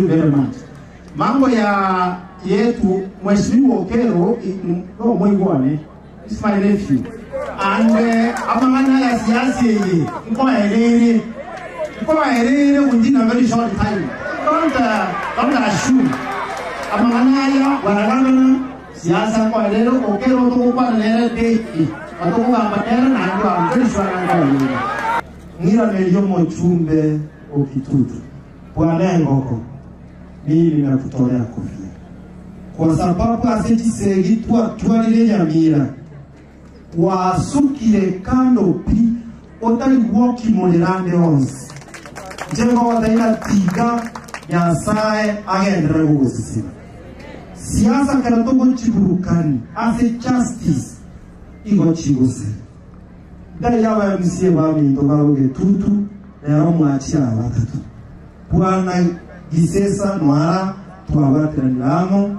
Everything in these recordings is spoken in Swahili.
you very much. Mambo ya yetu Mheshimiwa Okero no mwingwane is my nephew. And amangana ya siasa hii kwa elele within a very short time. Don't assume. Amangana ya wanagana siasa kwa elele Okero to kwa elele deki. Atokuwa patera na kwa very sure ngana. Ngira melio mochumbe okitutu. Bwana ngoko. Mimi ninakutolea kofia. Kwa sababu aseti tualile Nyamira. Wasukile kando pi otali woki molerande onsi. Jengo wataina tiga Nyasaye agendere gusisima. Siasa kana togo chiburukani ase justice igo chiguse. Dai yawa msie bami togaroge tutu na yamwachia watatu. Bwana Gisesa nwara tuwabatira nilamo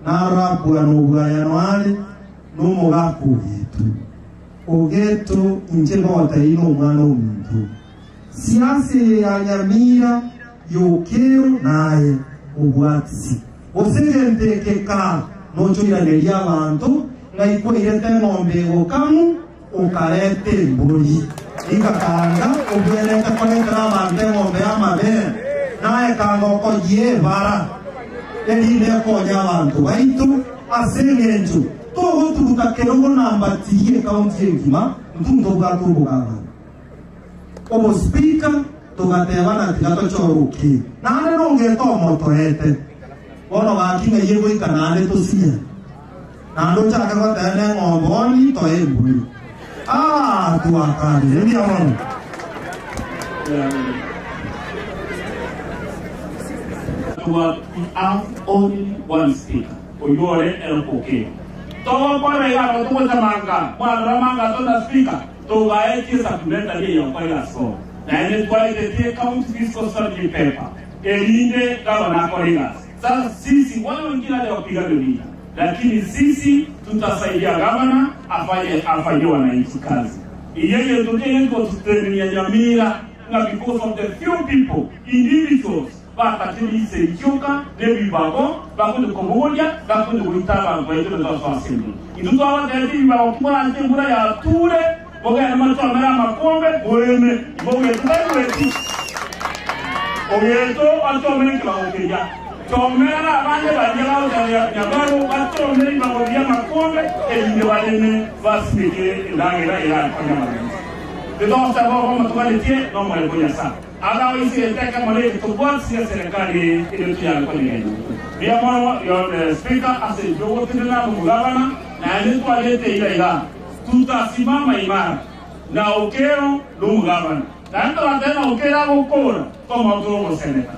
nara bwana ubwaya nwale numo gako yetu ogeto injeba wataino umwana w'umuntu siasa ya Nyamira yokero naye ubwatsi osegenteka nocho iraneria abantu ngaiko irete ng'ombe okamu ukarete mburi ikakanga ubwerete koleta amande ng'ombe amabere nae kangoko yevara elinde konya abantu baitu asengenju todo turukakerongo namba tiye kaunti engima mtundo bwatubugaba obo speaker tugatebana tigato choruki nane nongeto moto ete bono bakinga yego ikanane tosinya nando chaka gotene ngomboni to emburi tuakari ndio mwana. We have only one speaker. Oyore elpoke. Todo para llegar a todo manga. Para manga toda speaker. Todo hay que supplementa de yo para eso. Na ele pode ter count fiscal study paper. Elinde gavana colegas. Sasa sisi wale wengine ndio wapiga dunia. Lakini sisi tutasaidia gavana afanye wananchi kazi. Yeye ndio yengo tutemia Nyamira na because of the few people, individuals bakatili sechoka debi bako de komodia bako de witaba kwa hiyo ndio twasema ndio awatati bako kwa antembura ya ture boga na macho mara makombe boeme boga tukawetu oyeto atomeni kwa okeja tomera abanye banyala ya baro atomeni bako ya makombe elinde walene vasike ndangira ila kwa mama ndio sababu kama tukaletie no mwale kwa sana aga isi eteka mwale kutubuatsi ya serikali ile tuyana kwa nini bia mwana yo speaker ase jogo tena mugabana na ndio alete ila tutasimama imara na Okero ndo mugabana na ndio tena Okero ukora kama mtoto seneta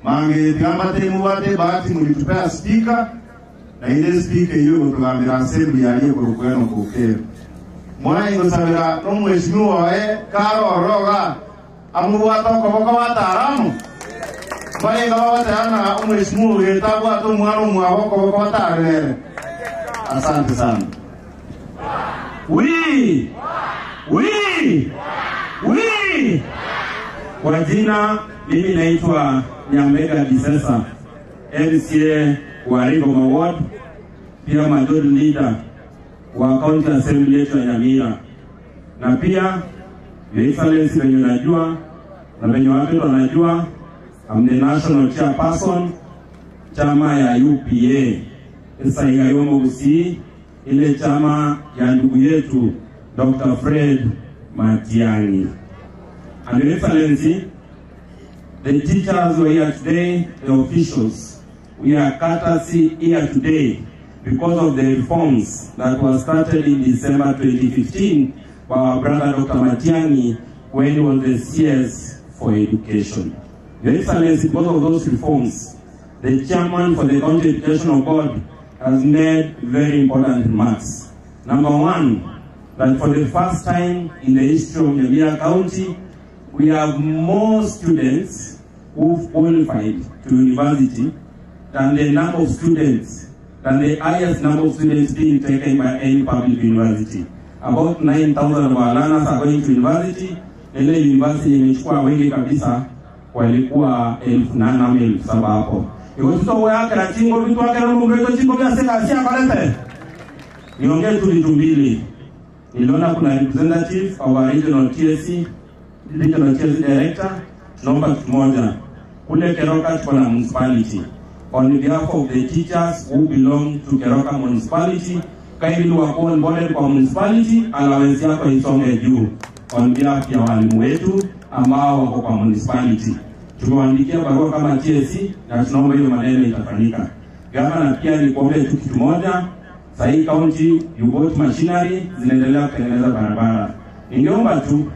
mange tiambate muwate bahati mulitupea speaker na ile speaker hiyo tukamera assembly yaliyo kwa kwenu kwa Okero mwana ingosabira no mheshimiwa wae karo roga amuwata kwa wataramu bale ngawa tana mheshimiwa wetu watu mwana mwao kwa watarere. Asante sana. Kwa jina mimi naitwa Nyambega Gisesa, MCA wa Ringoma Ward, pia majority leader wa County Assembly yetu ya Nyamira. Na pia Your Excellency wenye unajua na wenye wapendwa wanajua, I'm the national chairperson chama ya UPA. Esaiga yomo usi ile chama ya ndugu yetu Dr. Fred Matiang'i. And Your Excellency, the teachers were here today, the officials. We are courtesy here today because of the reforms that were started in December 2015 by our brother Dr. Matiang'i when he was the CS for Education. Your Excellency, because of those reforms, the chairman for the County Educational Board has made very important remarks. Number one, that for the first time in the history of Nyamira County, we have more students who've qualified to university than the number of students, than the highest number of students being taken by any public university. About 9,000 of our learners are going to university. Ile university imechukua wengi kabisa walikuwa 8,000 ama 7,000 hapo. Hiyo tuto wake na chingo vitu wake na mungu chingo vya seka kalete. Niongee tu vitu mbili. Niliona kuna representative wa regional TSC director, naomba kitu moja. Kule Keroka tuko na municipality. On behalf of the teachers who belong to Keroka municipality, kindly work on board kwa municipality, allowance yako isonge juu. On behalf ya walimu wetu ambao wako kwa municipality. Tumewaandikia barua kama TSC na tunaomba hiyo maneno itafanyika. Gavana pia ni kuombe tu kitu moja. Sahi county U-boat machinery zinaendelea kutengeneza barabara. Ningeomba tu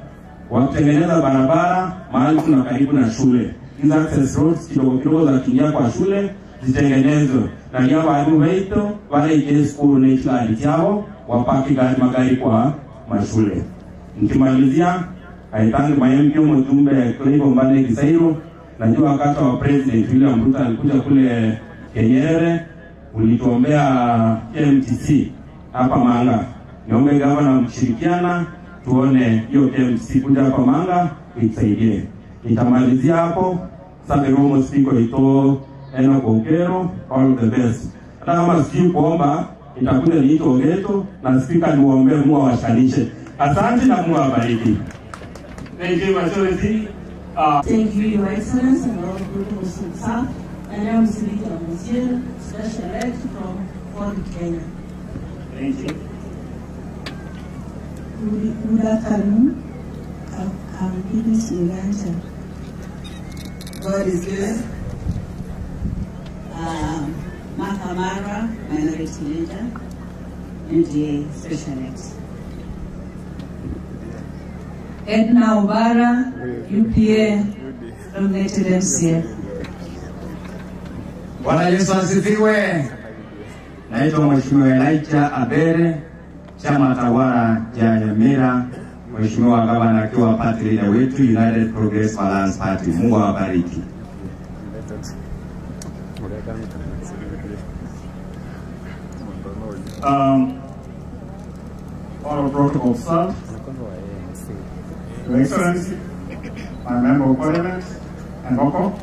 wakutengeneza barabara mahali kuna karibu na shule. Hizo access roads kidogo za kuingia kwa shule zitengenezwe. Na ndio walimu wetu wale ile school na itilali yao wapaki magari kwa mashule. Nikimalizia haitangi mayempio mjumbe Clevo Mbane Kisairo. Najua wakati wa President William Ruto alikuja kule Kenyere, ulituombea KMTC hapa Manga. Niombe gavana mshirikiana tuone hiyo KMTC kuja hapa Manga itusaidie. Nitamalizia hapo. Sabe Romo Spiko ito Eno Kokero, all the best. Hata kama sijui kuomba nitakuja niito Ogeto na speaker niwaombe Mungu awashanishe. Asante na Mungu awabariki. Thank you, Majority. Thank you, Your Excellency, and all good staff. And I'm Sirita Monsieur, Special Elect from Fort Kenya. Thank you. Good afternoon. I'm Phyllis Muganja. God is good. Martha Mara, Minority Leader, NGA Special Elect. Edna Obara, UPA, nominated MCA. Bwana Yesu asifiwe. Naitwa Mheshimiwa Elijah Abere, chama tawala cha Nyamira, Mheshimiwa Gavana akiwa party leader wetu United Progress Balance Party. Mungu awabariki. All protocol staff. Your Excellency, my Member of Parliament, and Boko,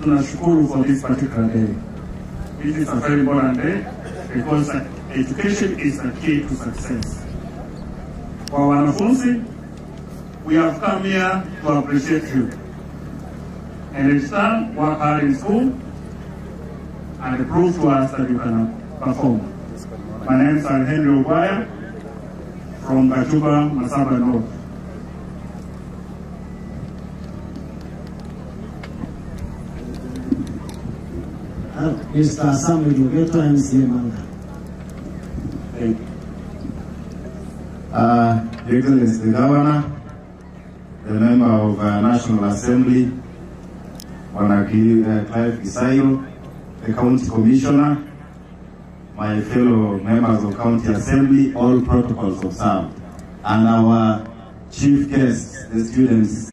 tunashukuru for this particular day. This is a very important day because education is the key to success. For wanafunzi, we have come here to appreciate you. And it's time work hard in school and prove to us that you can perform. My name is Henry Ogwaya from Kachuba, Masaba North. Mr. Samuel Ogeto, MCA Manga. Thank you. Your Excellency the Governor, the Member of National Assembly, Clive Kisairo, the County Commissioner, my fellow members of County Assembly, all protocols observed, and our chief guests, the students.